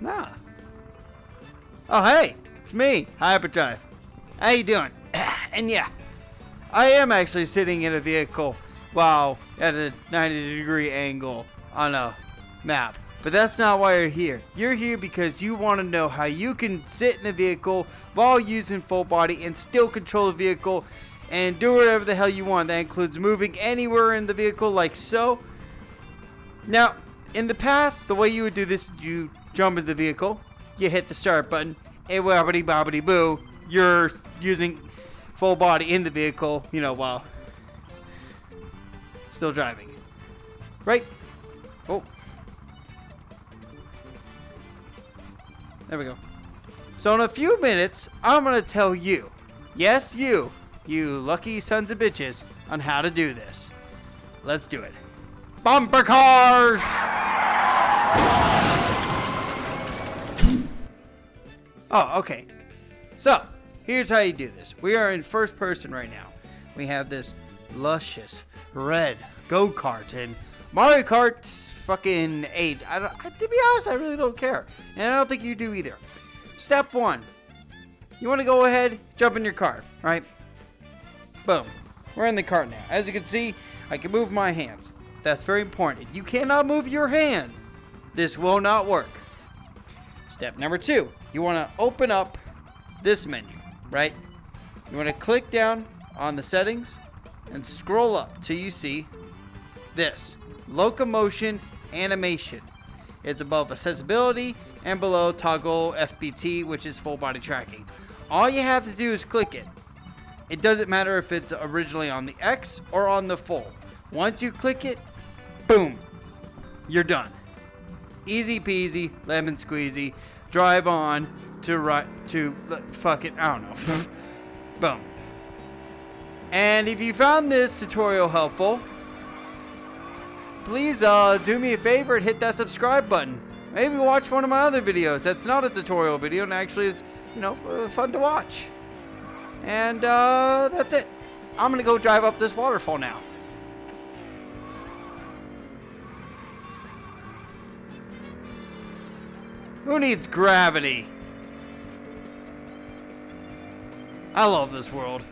Nah. Oh, hey, it's me, Hyperdrive. How you doing? And yeah, I am actually sitting in a vehicle, wow, at a 90-degree angle on a map. But that's not why you're here. You're here because you want to know how you can sit in a vehicle while using full body and still control the vehicle and do whatever the hell you want. That includes moving anywhere in the vehicle like so. Now, in the past, the way you would do this, you jump into the vehicle, you hit the start button, and wobbity bobbity boo, you're using full body in the vehicle, you know, while still driving. Right? Oh. There we go. So in a few minutes, I'm going to tell you, yes, you lucky sons of bitches, on how to do this. Let's do it. Bumper cars! Oh, okay. So, here's how you do this. We are in first person right now. We have this luscious red go-kart and Mario Kart fucking 8. To be honest, I really don't care. And I don't think you do either. Step 1. You want to go ahead, jump in your car, right? Boom. We're in the cart now. As you can see, I can move my hands. That's very important. If you cannot move your hand, this will not work. Step number 2. You want to open up this menu, right? You want to click down on the settings and scroll up till you see this. Locomotion animation. It's above accessibility and below toggle FBT, which is full body tracking. All you have to do is click it. It doesn't matter if it's originally on the X or on the full. Once you click it, boom, you're done. Easy peasy, lemon squeezy. Drive on to fuck it, I don't know. Boom. And if you found this tutorial helpful, please do me a favor and hit that subscribe button. Maybe watch one of my other videos that's not a tutorial video and actually is, you know, fun to watch. And that's it. I'm gonna go drive up this waterfall now. Who needs gravity? I love this world.